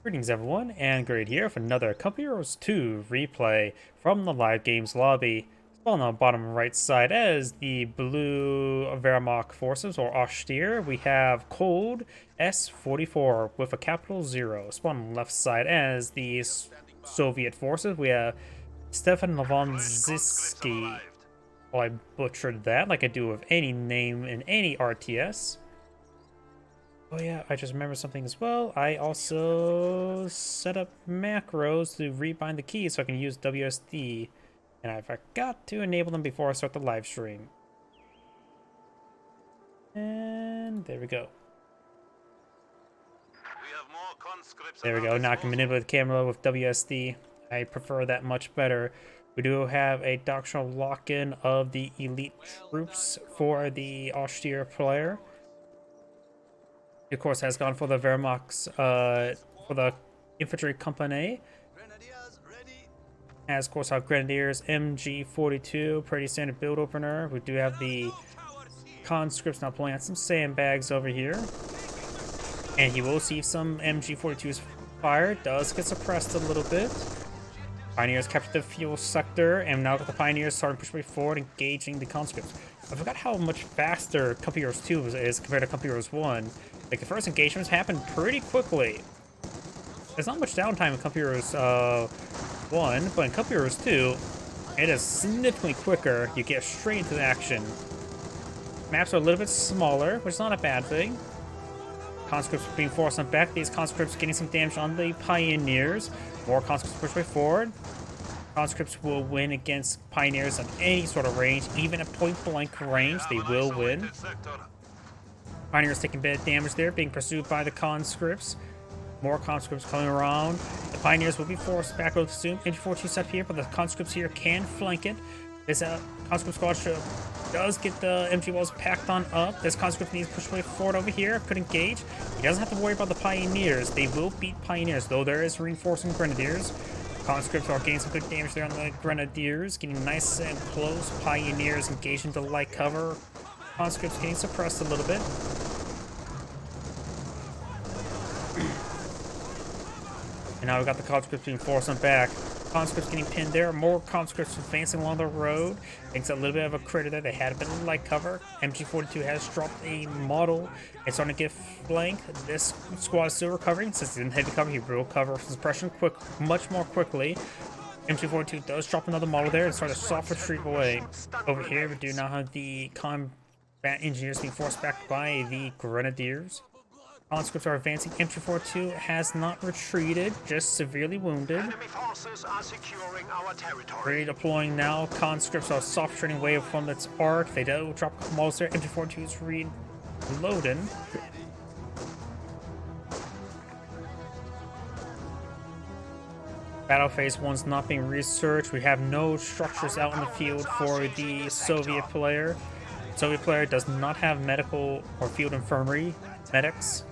Greetings everyone, and Great here with another Company Heroes 2 replay from the live games lobby. On the bottom right side as the blue Wehrmacht forces, or Austere, we have Cold S44 with a capital 0. Spawn on the left side as the Soviet forces, we have Stefanovsky. Well, I butchered that like I do with any name in any RTS. Oh yeah, I just remembered something as well. I also set up macros to rebind the keys so I can use WSD. And I forgot to enable them before I start the live stream. And there we go. There we go. Now I can manipulate the camera with WSD. I prefer that much better. We do have a doctrinal lock-in of the elite troops for the Austere player. Of course, has gone for the Wehrmacht, for the infantry company. As, of course, our Grenadiers MG42, pretty standard build opener. We do have the conscripts now pulling out some sandbags over here. And you will see some MG42's fire. Does get suppressed a little bit. Pioneers captured the fuel sector, and now got the Pioneers starting to push way forward, engaging the conscripts. I forgot how much faster Company Heroes 2 is compared to Company Heroes 1. Like, the first engagements happened pretty quickly. There's not much downtime in Company Heroes 1, but in Company Heroes 2, it is significantly quicker. You get straight into the action. Maps are a little bit smaller, which is not a bad thing. Conscripts being forced on back. These conscripts getting some damage on the Pioneers. More conscripts push way forward. Conscripts will win against Pioneers on any sort of range, even at point-blank range. They will win. Pioneers taking a bit of damage there, being pursued by the conscripts. More conscripts coming around. The Pioneers will be forced back over to soon. MG42 set here, but the conscripts here can flank it. This conscript squad does get the MG walls packed on up. This conscript needs to push way forward over here. Could engage. He doesn't have to worry about the Pioneers. They will beat Pioneers, though there is reinforcing Grenadiers. Conscripts are getting some good damage there on the Grenadiers. Getting nice and close. Pioneers engaging into light cover. Conscripts getting suppressed a little bit. And now we got the conscripts being forced on back. Conscripts getting pinned there. More conscripts advancing along the road. Makes a little bit of a critter there. They had a bit of light cover. MG42 has dropped a model. It's starting to get flanked. This squad is still recovering. Since he didn't heavy cover, he will cover suppression much more quickly. MG42 does drop another model there and start a soft retreat away. Over here, we do now have the combat engineers being forced back by the Grenadiers. Conscripts are advancing. MG42 has not retreated, just severely wounded. Enemy forces are securing our territory. Redeploying now. Conscripts are soft turning away from its arc. They do drop a couple models there. MG42 is reloading. Battle phase 1's not being researched. We have no structures out in the field for the Soviet player. Soviet player does not have medical or field infirmary medics.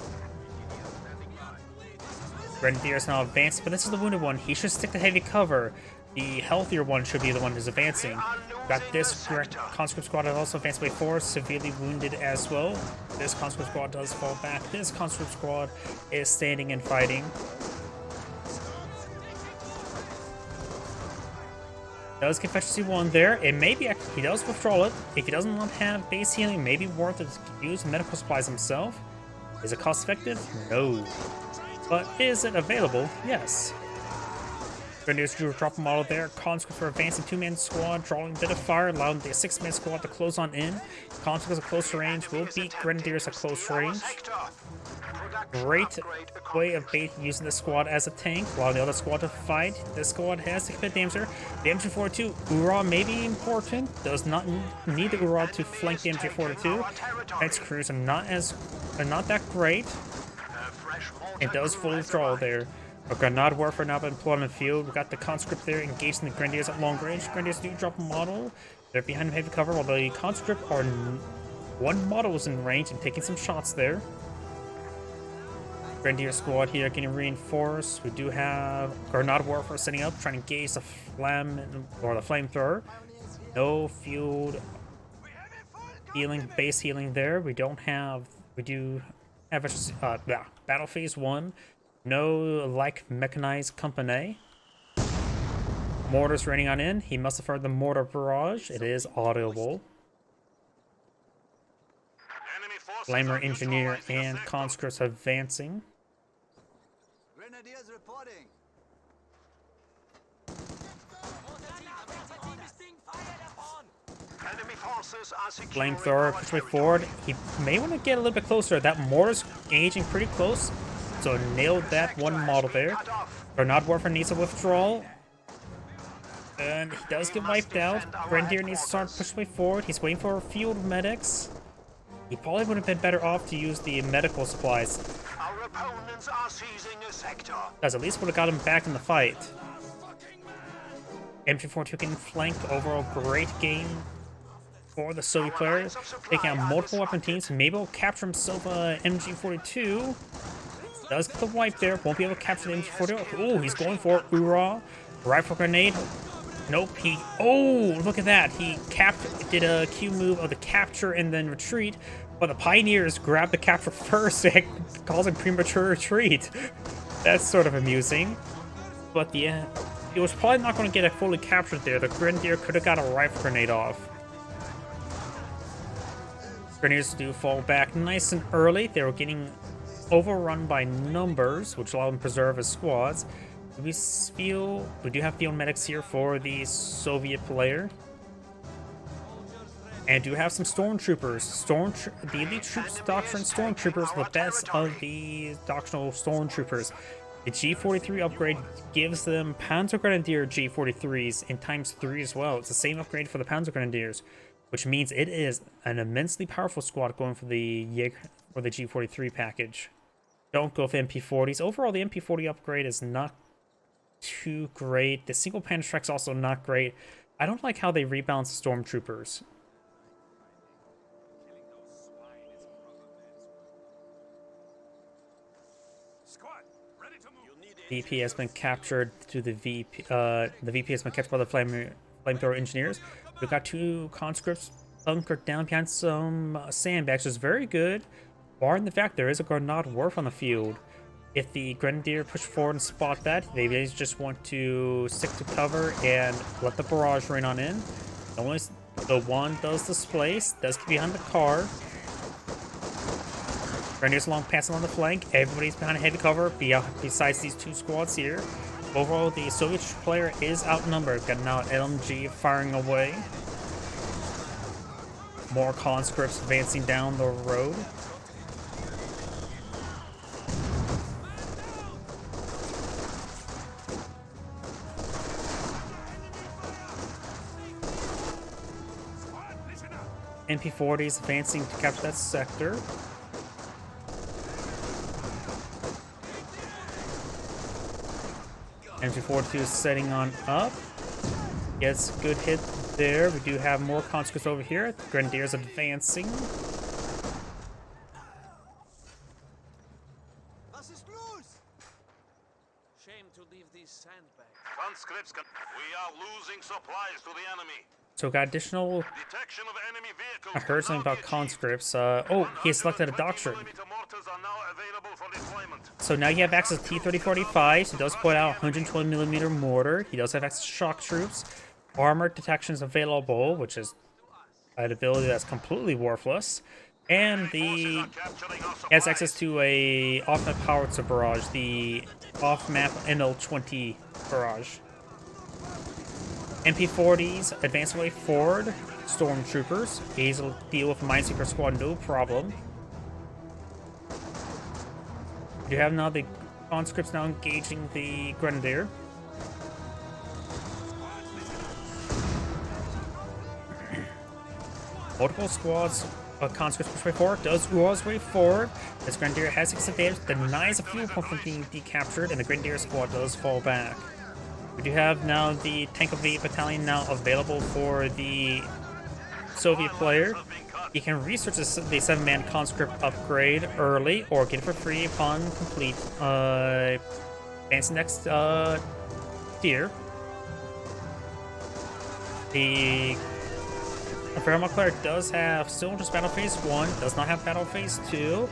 Grenadiers now advancing, but this is the wounded one. He should stick to heavy cover. The healthier one should be the one who's advancing. Got this conscript squad that also advanced way forward, severely wounded as well. This conscript squad does fall back. This conscript squad is standing and fighting. Does get fetch C1 there. It may be he does withdraw it. If he doesn't have base healing, it may be worth it to use medical supplies himself. Is it cost effective? No. But is it available? Yes. Grenadiers drew a drop a model there. Conscripts are advancing. 2-man squad, drawing a bit of fire, allowing the 6-man squad to close on in. Conscripts at close range will beat Grenadiers at close range. Great way of using the squad as a tank, while the other squad to fight. This squad has to commit damage there. The MG42 URA may be important. Does not need the URA to flank the MG42. Its crews are not that great. It does full withdrawal there. A grenade warfare now been pulled on the field. We got the conscript there engaging the Grenadiers at long range. Grenadiers do drop a model. They're behind heavy cover, while the conscript are one model is in range and taking some shots there. Grenadier squad here getting reinforced. We do have grenade warfare setting up, trying to engage the flamethrower. No field healing, base healing there. We do have battle phase 1. No like mechanized company. Mortars raining on in. He must have heard the mortar barrage. It is audible. Flamer engineer and conscripts advancing. Grenadiers reporting. Enemy forces are securing Flamethrower our push way territory. forward. He may want to get a little bit closer. That mortar's engaging pretty close. So nailed that one model there. Grenade Warfare needs a withdrawal. And he does get wiped out. Grenadier needs to start pushing way forward. He's waiting for field medics. He probably would have been better off to use the medical supplies. Our opponents are seizing a sector. Because at least would have got him back in the fight. MG42 getting flanked. Overall, great game for the Soviet player. Taking out multiple weapon teams. Maybe will capture himself MG42. Does get the wipe there. Won't be able to capture the MG42. Oh, he's going for it. Hoorah. Rifle grenade. Nope. Oh, look at that. He did a Q move of the capture and then retreat. But the Pioneers grabbed the capture first, causing premature retreat. That's sort of amusing. But yeah, it was probably not going to get it fully captured there. The Grenadier could have got a rifle grenade off. Grenadiers do fall back nice and early. They were getting overrun by numbers, which allowed them to preserve his squads. We do have field medics here for the Soviet player. And do have some stormtroopers. The elite troops doctrine stormtroopers are the best of the doctrinal stormtroopers. The G43 upgrade gives them Panzer Grenadier G43s in ×3 as well. It's the same upgrade for the Panzer Grenadiers, which means it is an immensely powerful squad going for the G43 package. Don't go with MP40s. Overall, the MP40 upgrade is not too great. The single pan strike's also not great. I don't like how they rebalance the stormtroopers. VP has been captured to the VP. The VP has been captured by the flamethrower engineers. We've got two conscripts bunkered down behind some sandbags, which is very good. Barring the fact there is a Grenade Warf on the field. If the Grenadier push forward and spot that, they just want to stick to cover and let the barrage rain on in. The one does displace, does get behind the car. Grenadiers along, passing on the flank. Everybody's behind a heavy cover besides these two squads here. Overall, the Soviet player is outnumbered. Got now an LMG firing away. More conscripts advancing down the road. MP40s advancing to capture that sector. MG42 is setting on up. Gets a good hit there. We do have more conscripts over here. The Grenadiers advancing. Shame to leave these sandbags. Conscripts, we are losing supplies to the enemy. So got additional. Detection of enemy vehicles. I heard something about conscripts. Oh, he selected a doctrine. Mortars are now available for deployment. So now you have access to T-3045. He does put out 120mm mortar. He does have access to shock troops. Armored detection is available, which is an ability that's completely worthless. And he has access to a off-map howitzer barrage, the off-map NL-20 barrage. MP40s advance away forward. Stormtroopers. He's will deal with Mineseeker squad, no problem. You have now the conscripts now engaging the Grenadier. Multiple squads of conscripts push way forward. Does Uaz way forward. This Grenadier has 6 damage, denies a fuel pump from being decaptured, and the Grenadier squad does fall back. We do have now the Tank of the Battalion now available for the Soviet player. You can research the 7-man conscript upgrade early or get it for free upon complete. Advance next tier. The Imperial player does have still just Battle Phase 1, does not have Battle Phase 2.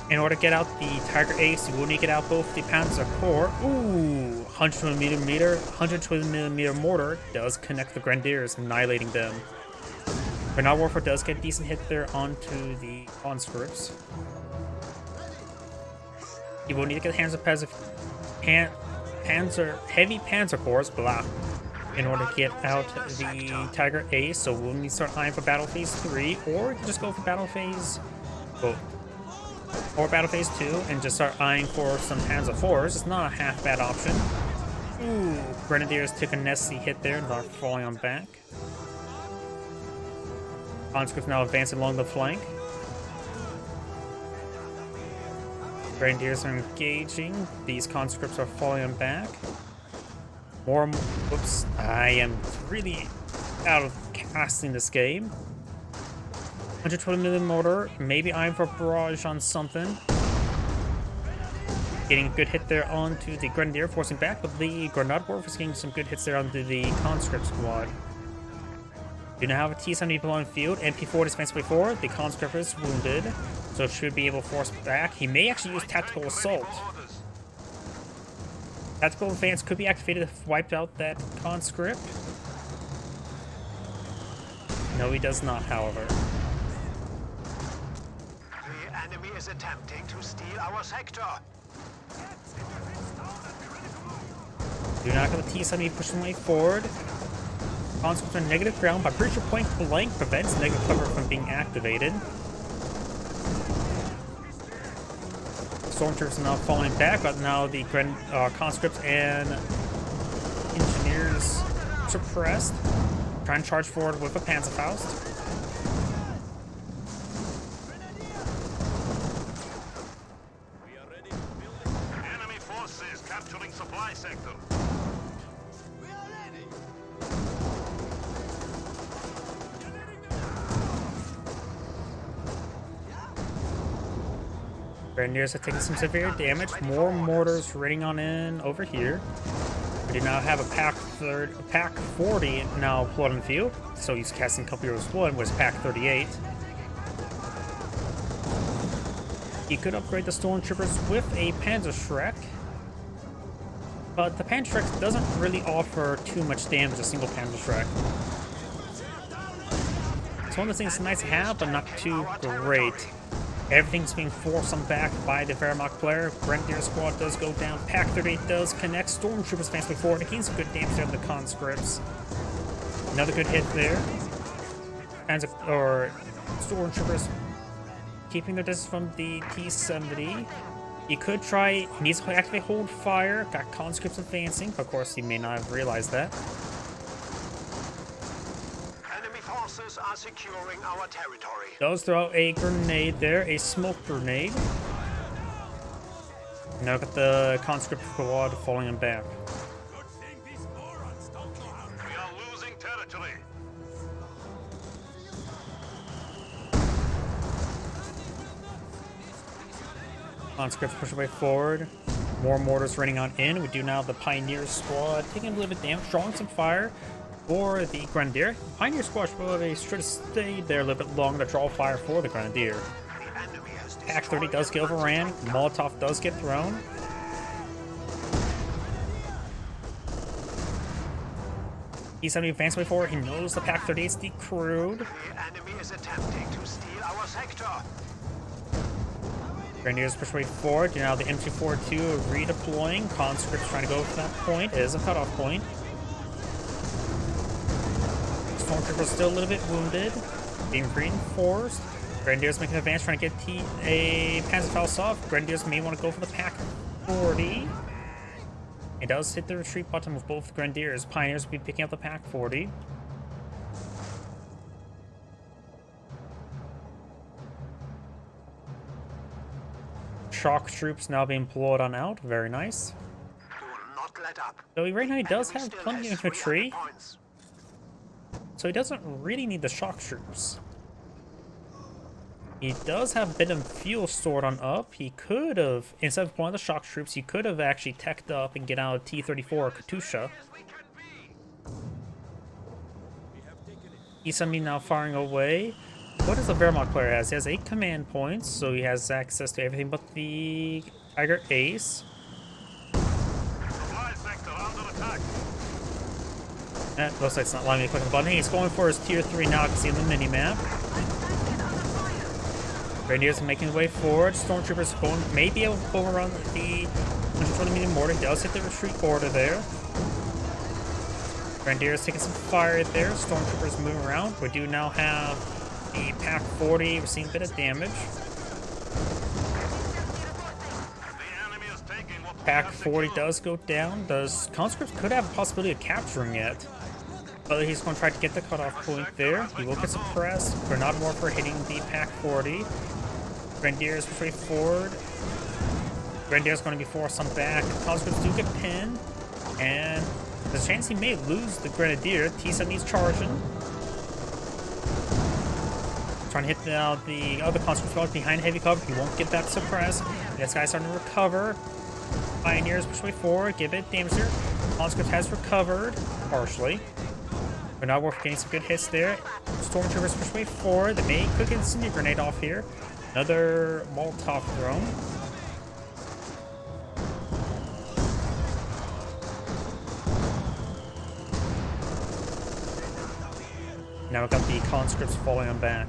In order to get out the Tiger Ace, you will need to get out both the Panzer Corps. Ooh, 120mm mortar does connect the Grenadiers, annihilating them. Grenade Warfare does get a decent hit there onto the conscripts. You will need to get hands of heavy Panzer Corps, blah, in order to get out the Tiger Ace. So we'll need to start eyeing for Battle Phase 3, or you can just go for Battle Phase, or Battle Phase 2, and just start eyeing for some Panzer IVs. It's not a half bad option. Ooh, Grenadiers took a nasty hit there and are falling on back. Conscripts now advancing along the flank. Grenadiers are engaging. These conscripts are falling on back. More. Whoops. I am really out of casting this game. 120mm mortar. Maybe I'm for barrage on something. Getting a good hit there onto the Grenadier, forcing back, but the Grenade Warfare is getting some good hits there onto the conscript squad. Do now have a T-70 below in field. MP4 defensively forward. The conscript is wounded, so should be able to force back. He may actually use tactical assault. Tactical advance could be activated if wiped out that conscript. No, he does not, however. The enemy is attempting to steal our sector. Do not have a T-70 pushing way forward. Conscripts are negative ground, but pretty sure point blank prevents negative cover from being activated. Stormtroopers are now falling back, but now the conscripts and engineers suppressed. Trying to charge forward with a Panzerfaust. Enemy forces capturing supply sector. Grenadiers are taking some severe damage. More mortars raining on in over here. We do now have a Pack 40 now plotted in the field. So he's casting a couple years one was Pack 38. He could upgrade the Stormtroopers with a Panzerschreck, but the Panzerschreck doesn't really offer too much damage, a single Panzerschreck. It's one of those things that's nice to have, but not too great. Everything's being forced on back by the Wehrmacht player. Grenadier squad does go down. Pack 38 does connect. Stormtroopers advance forward. It gains some good damage there on the conscripts. Another good hit there. Stormtroopers keeping their distance from the T-70. He could try. He needs to activate hold fire. Got conscripts advancing. Of course, he may not have realized that. Enemy forces are securing our territory. Does throw out a grenade there, a smoke grenade. Now got the conscript squad falling in back. We are losing territory. Conscripts push away forward. More mortars raining on in. We do now have the Pioneer squad taking a little bit of damage, drawing some fire for the Grenadier. Pioneer squad should have stayed there a little bit longer to draw fire for the Grenadier. The enemy has Pack 30 does get overran. Molotov does get thrown. T-70 advancing way forward. He knows the Pack 30 is decrewed. The enemy is attempting to steal our sector. Grenadiers push way forward. Now the MG42 redeploying. Conscripts trying to go for that point. It is a cutoff point. Stormtroopers still a little bit wounded. Being reinforced. Grenadiers making an advance trying to get a Panzerfaust off. Grenadiers may want to go for the Pack 40. It does hit the retreat button with both Grenadiers. Pioneers will be picking up the Pack 40. Shock troops now being pulled on out. Very nice. Do not let up. So right now he does Enemy have still plenty of has 300 infantry, points. so he doesn't really need the shock troops. He does have a bit of fuel stored on up. He could have, instead of pulling the shock troops, he could have actually teched up and get out a T-34 or Katusha. T-70 now firing away. what does the Wehrmacht player has? He has 8 command points, so he has access to everything but the Tiger Ace. Supply sector under attack. Looks like it's not letting me click the button. He's going for his tier 3 now. I can see on the mini-map. Grenadiers making their way forward. Stormtroopers going, maybe able to overrun the 120mm mortar. He does hit the retreat order there. Grenadiers taking some fire there. Stormtroopers moving around. We do now have the Pack 40 receiving a bit of damage. The enemy is taking what we Pack have 40 secured. does go down. Does conscripts could have a possibility of capturing it. But he's going to try to get the cutoff point there. He will get suppressed. Grenade Warfare hitting the Pack 40. Grenadiers push forward. Grenadiers going to be forced on back. Conscripts do get pinned. And there's a chance he may lose the Grenadier. T-70's charging. Trying to hit the other conscripts behind heavy cover. He won't get that suppressed. This guy's starting to recover. Pioneers push way forward. Give it damage there. Conscript has recovered. Partially. Grenade Warfare getting some good hits there. Stormtroopers push way forward. They may could get a Incendiary Grenade off here. Another Molotov thrown. Now we've got the conscripts falling on back.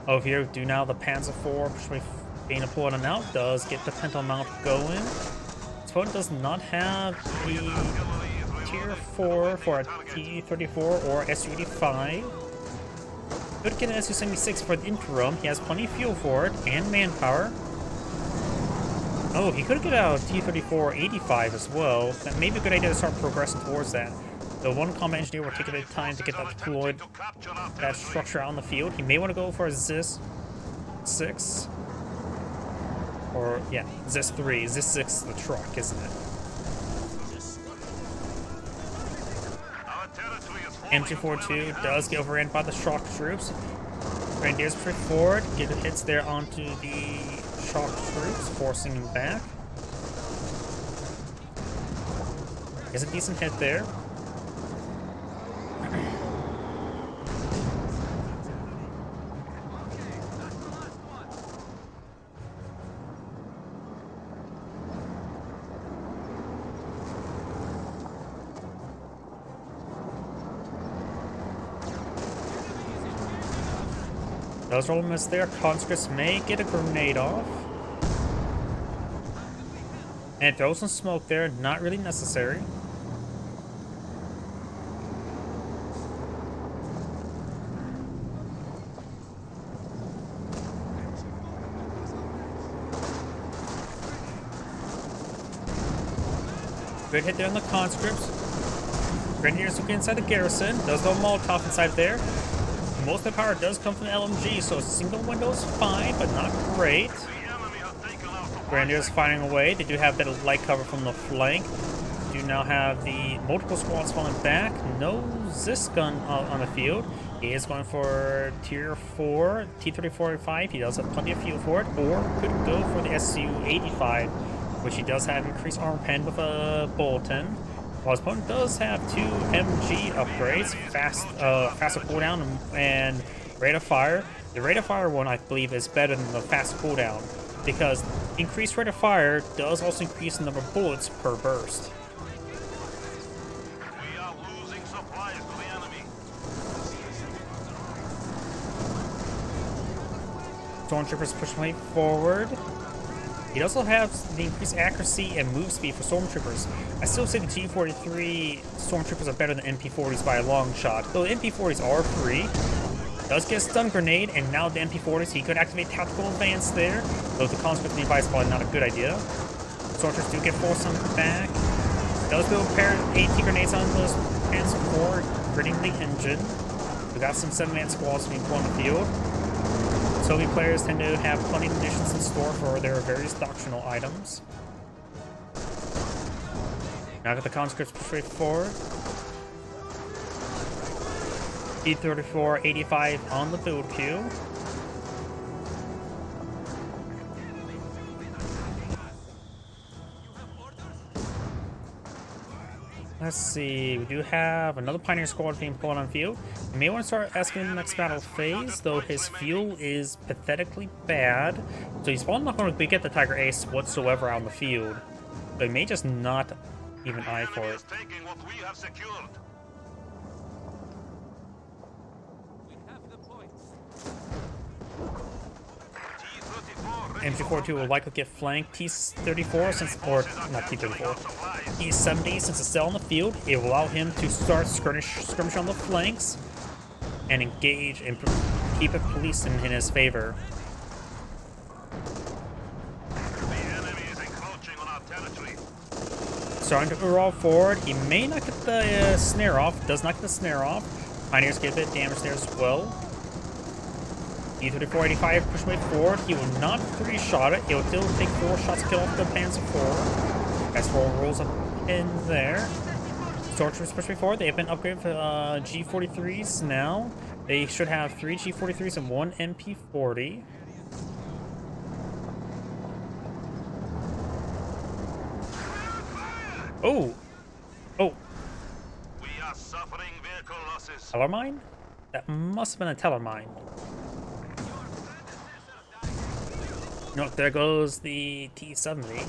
Over here, do now the Panzer IV push way being deployed on out. Does get the Penta mount going. This opponent does not have the tier 4 for a T-34 or Su-85. Could get an Su-76 for the interim. He has plenty of fuel for it and manpower. Oh, he could get a T-34-85 as well. That may be a good idea to start progressing towards that. The one combat engineer will take a bit of time to get that deployed, To capture our that structure out on the field. He may want to go for a ZIS-6. Or, yeah, ZIS-3. ZIS-6 is the truck, isn't it? Our territory is falling MG42 does get overrun by the shock troops. Grenadiers push forward, get hits there onto the shock troops, forcing him back. Is a decent hit there. Those roll miss there. Conscripts may get a grenade off. And throw some smoke there. Not really necessary. Good hit there on the conscripts. Grenadiers look inside the garrison. Does the Molotov inside there. Most of the power does come from the LMG, so a single window is fine, but not great. The enemy has taken our supply Grenadiers sector. fighting away. They do have a bit of light cover from the flank. Do now have the multiple squads falling back. No Zis gun on the field. He is going for tier 4, T-34-85. He does have plenty of fuel for it, or could go for the Su-85, which he does have increased armor pen with a bulletin. While his opponent does have 2 MG upgrades, faster cooldown and rate of fire. The rate of fire one, I believe, is better than the fast cooldown, because increased rate of fire does also increase the number of bullets per burst. We are losing supplies to the enemy. Stormtroopers push way forward. He also has the increased accuracy and move speed for Stormtroopers. I still say the G43 Stormtroopers are better than MP40s by a long shot, though the MP40s are free. Does get a stun grenade, and now the MP40s, he could activate tactical advance there, though the conscript nearby is probably not a good idea. Stormtroopers do get forced on the back. Does build a pair of AT grenades on those Panzer IV, gritting the engine. We got some 7-man squads being put on the field. Soviet players tend to have plenty of munitions in store for their various doctrinal items. Now got the conscripts straight forward. T-34-85 on the build queue. Let's see, we do have another Pioneer squad being pulled on field. We may want to start asking the next battle phase, though his fuel is pathetically bad. So he's probably not going to get the Tiger Ace whatsoever out on the field. So he may just not even eye for Enemy it. is taking what we have secured. We have the points. T-34 ready for MG42 will combat. likely get flanked T-34 since, or not T-34, T-70 since it's still on the field. It will allow him to start skirmish on the flanks and engage and keep it policed in his favor. The enemy is encroaching on our territory. Starting to roll forward. He may not get the snare off. Does not get the snare off. Pioneers get a bit of damage there as well. E-3485 push way forward. He will not 3-shot it. He will still take 4 shots to kill off the Panzer IV. As 4 rolls up in there. Stormtroopers push way forward. They have been upgraded for G43s now. They should have 3 G43s and 1 MP40. Oh! Oh! We are suffering vehicle losses. Tellermine? That must have been a Tellermine. No, there goes the T-70.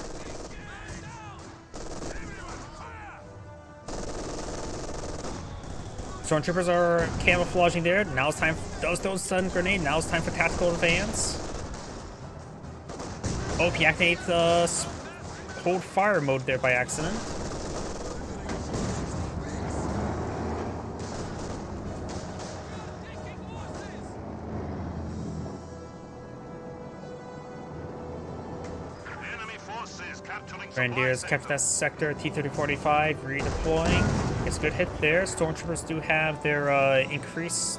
Stormtroopers are camouflaging there. Now it's time. Does those stun grenade? Now it's time for tactical advance. Oh, he activates the hold fire mode there by accident. Enemy forces capturing Grenadiers supply capture that sector. T-3045 redeploying. It's a good hit there. Stormtroopers do have their increase.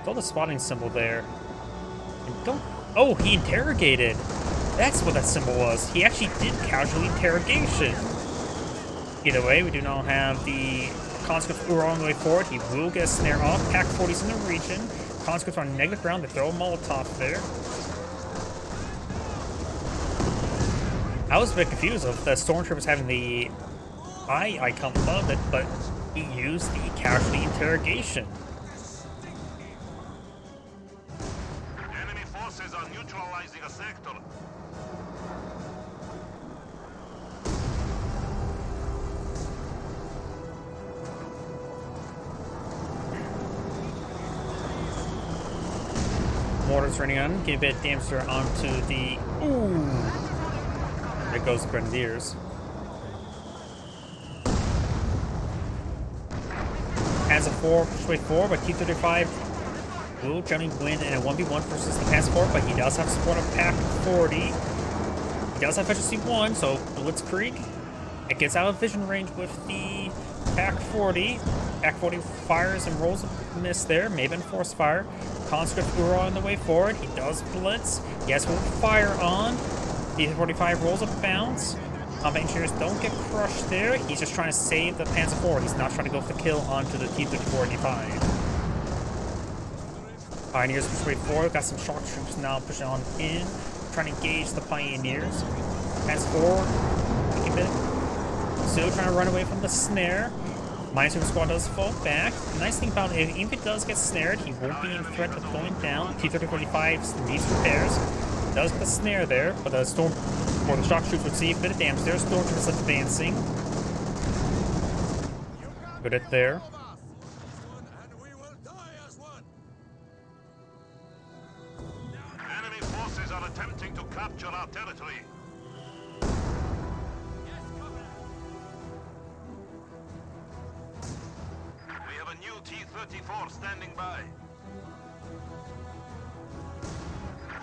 Saw the spotting symbol there. And don't. Oh, he interrogated. That's what that symbol was. He actually did casual interrogation. Either way, we do not have the conscripts who are on the way forward. He will get a snare off. Pack 40s in the region. Conscripts are on negative ground. They throw a Molotov there. I was a bit confused of the stormtroopers having the eye icon above it, but he used the casualty interrogation. Enemy forces are neutralizing a sector. Mortars running on. Give a bit of damage onto the. Ooh! There goes the Grenadiers. Panzer IV push way forward, but T-35 will generally win in a 1v1 versus the Panzer IV, but he does have support of Pack 40. He does have efficiency 1, so Blitzkrieg. It gets out of vision range with the Pack 40. Pack 40 fires and rolls a miss there. May have been force fire. Conscript who are on the way forward. He does blitz. He has full fire on. T-45 rolls a bounce. Combat engineers don't get crushed there. He's just trying to save the Panzer IV. He's not trying to go for the kill onto the T-3485. Pioneers push way forward. Got some shock troops now pushing on in. Trying to engage the Pioneers. Panzer IV. Take a bit. Still trying to run away from the snare. Mine Super Squad does fall back. The nice thing about it, if it does get snared, he won't be in threat of going down. T-3045 needs repairs. Does get the snare there, but the storm or the shock troops would see a bit of damage there. Stormtroopers advancing. Good hit there. Enemy forces are attempting to capture our territory. We have a new T-34 standing by.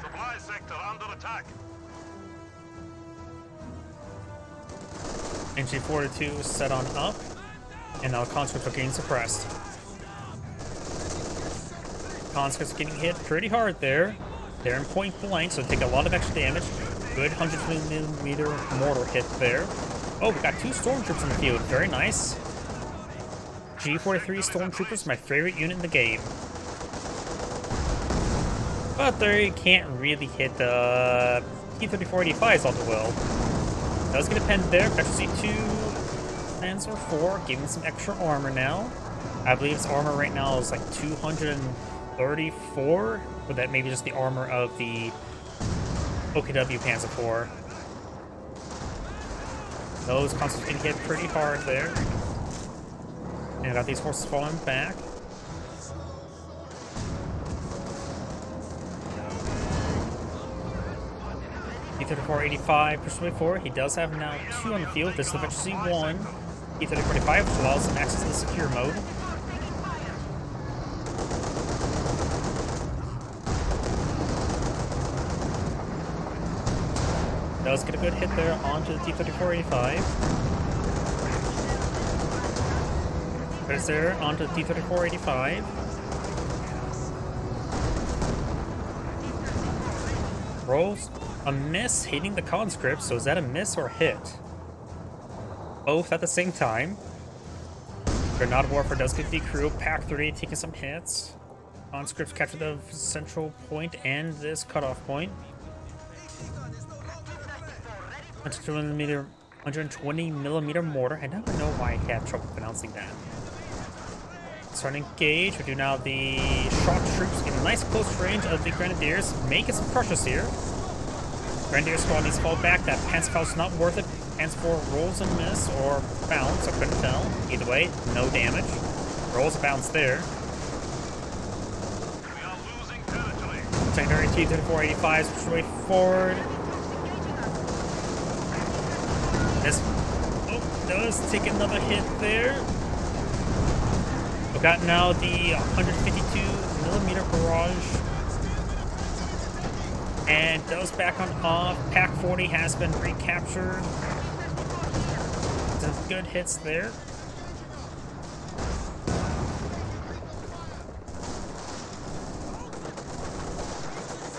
Supply sector under attack. NG42 is set on up, and now conscripts are getting suppressed. Conscripts getting hit pretty hard there. They're in point blank, so take a lot of extra damage. Good 100mm mortar hit there. Oh, we got 2 stormtroopers in the field. Very nice. G43 stormtroopers, my favorite unit in the game. But they can't really hit the T-3485s all too well. Does get a pen there. Vector C2 Panzer 4, giving some extra armor now. I believe his armor right now is like 234, or that maybe just the armor of the OKW Panzer 4. Those concepts can hit pretty hard there. And I got these horses falling back. T-34-85 pushed away forward. He does have now 2 on the field. This is the Vector C1. T-30-45, which allows him access to the secure mode. Does get a good hit there onto the T-34-85. But it's there onto the T-34-85. Rolls a miss, hitting the conscript. So is that a miss or a hit? Both at the same time. Grenade Warfare does get the crew. Pack 3 taking some hits. Conscripts capture the central point and this cutoff point. 120 millimeter mortar. I never know why I had trouble pronouncing that. Starting engage. We do now the shock troops in nice close range of the Grenadiers, making some pressures here. Grenadier squad needs to fall back. That Panzer is not worth it. Panzer 4 rolls and miss or bounce. I couldn't tell. Either way, no damage. Rolls a bounce there. We are losing territory. Secondary T-34-85s push way forward. This does take another hit there. We've got now the 152 millimeter barrage. And does back on off. Pack 40 has been recaptured. Some good hits there.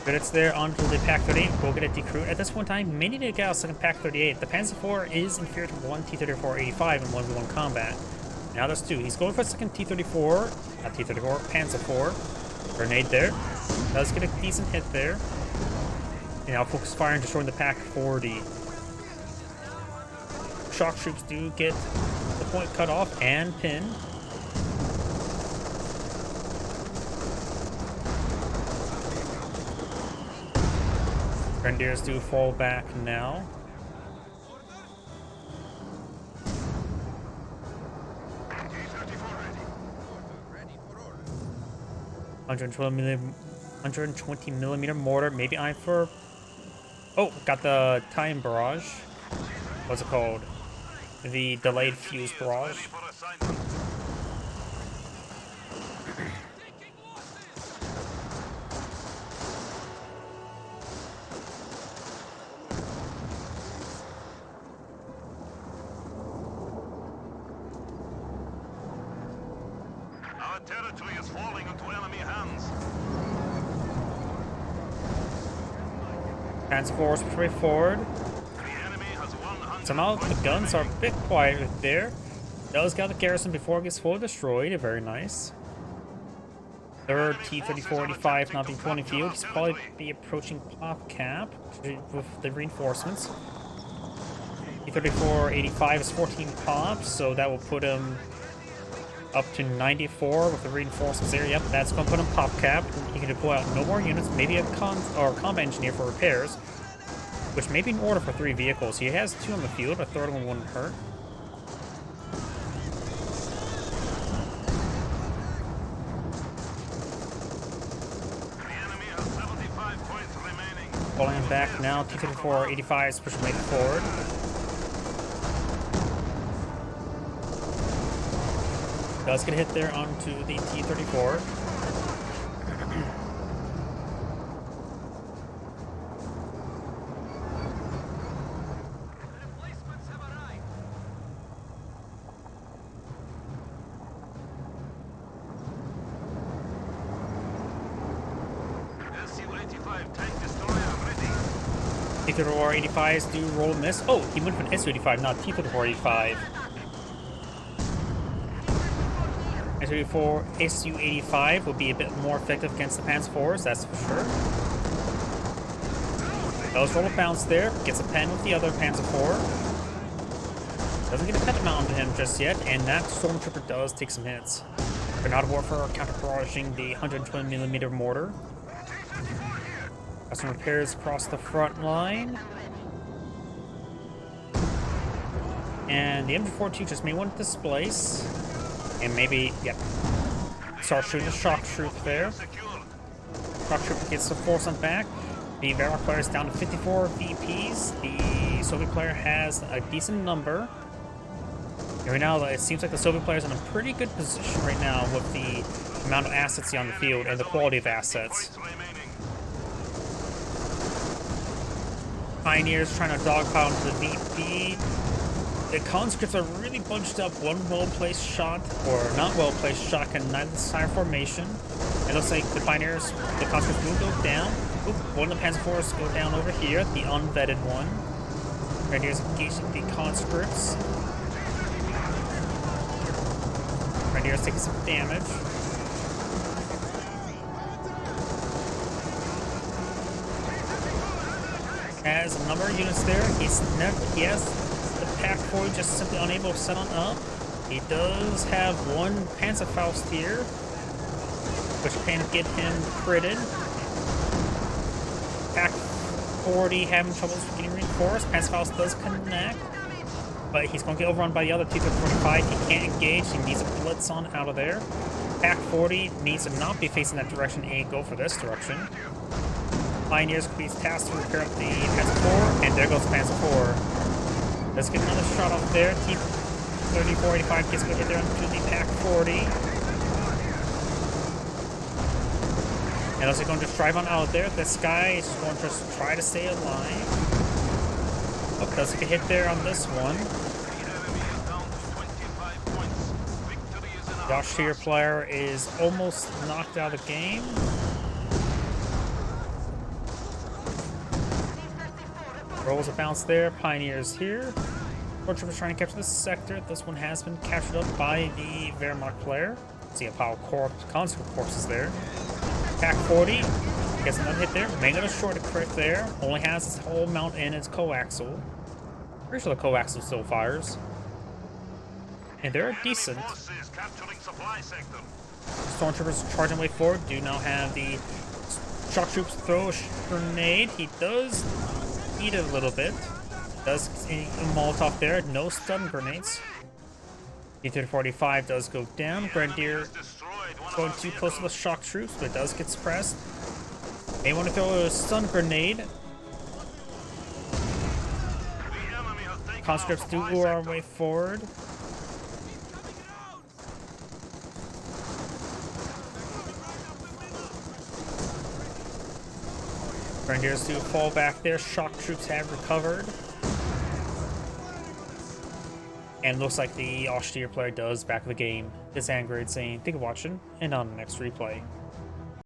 Good hits there onto the Pack 38. We'll get a decrew. At this one time, may need to get out a second Pack 38. The Panzer 4 is inferior to 1 T-34-85 in 1v1 combat. Now there's 2. He's going for a second T-34. Not T-34, Panzer 4. Grenade there. Does get a decent hit there. And now focus fire and destroying the Pack 40. Shock troops do get the point cut off and pinned. Grenadiers do fall back now. $120 millimeter mortar. Maybe I'm for. Oh, got the time barrage. What's it called? The delayed fuse barrage. For assignment. Our territory is falling into enemy hands. Panzer 4 push way forward. The enemy has 100. Somehow the guns are a bit quiet there. Does got the garrison before it gets fully destroyed. Very nice. Third T-34-85 not being 20 field. He's probably be approaching pop cap with the reinforcements. T-34-85 is 14 pops, so that will put him up to 94 with the reinforcements there. Yep, that's going to put him pop cap. He can deploy out no more units, maybe a combat engineer for repairs, which may be in order for 3 vehicles. He has 2 on the field, a third one wouldn't hurt. The enemy has 75 points remaining. Falling him back now, T-34-85 is pushing way forward. Does get a hit there onto the T-34. Replacements have arrived. SU-85 tank destroyer ready. T-34-85s do roll and miss. Oh, he went for an SU-85, not T-34-85. SU-85 will be a bit more effective against the Panzer 4s, that's for sure. Does roll a bounce there, gets a pen with the other Panzer IV. Doesn't get a pet mount onto him just yet, and that Stormtrooper does take some hits. Granada Warfare counter-barraging the 120mm mortar. Got some repairs across the front line. And the MG42 just may want to displace. And maybe, yep. Start shooting the shock troop there. Shock troop gets the force on back. The Wehrmacht player is down to 54 VPs. The Soviet player has a decent number. And right now, it seems like the Soviet player is in a pretty good position right now with the amount of assets on the field and the quality of assets. Pioneers trying to dogpile into the VP. The conscripts are really bunched up. One well-placed shot, or not well-placed shot, can neither side formation. It looks like the Pioneers, the conscripts will go down. Oop, one of the Panzer IVs go down over here, the unvetted one. Grenadiers engaging the conscripts. Grenadiers taking some damage. Has a number of units there. He has the Pack 4 just simply unable to set on up. He does have one Panzerfaust here, which can get him critted. Pack 40 having troubles getting reinforced. Panzerfaust does connect, but he's going to get overrun by the other T-45. He can't engage. He needs a blitz on out of there. Pack 40 needs to not be facing that direction and go for this direction. Pioneers could be tasked to repair up the Panzer IV, and there goes Panzer IV. Let's get another shot off there. T-3485 gets good hit there onto the Pack 40. And looks like going to just drive on out there. This guy is going to just try to stay alive. Oh, does get a hit there on this one. The Austrian player is almost knocked out of the game. Rolls a bounce there. Pioneers here. Stormtroopers trying to capture this sector. This one has been captured up by the Wehrmacht player. See a pile of conscript corpses there. Pack 40 gets another hit there. May get a short crit there. Only has his whole mount in its coaxial. Pretty sure the coaxial still fires. And they're decent. Stormtroopers charging way forward. Do now have the shock troops throw a grenade. He does eat it a little bit. Does a Molotov there. No stun grenades. T-35 does go down. Grenadier going too close to the shock troops, but it does get suppressed. May want to throw a stun grenade. Conscripts do lure our way forward. Grenadiers do fall back there. Shock troops have recovered. And looks like the Austrian player does back of the game. This is Angry saying, thank you for watching, and on the next replay.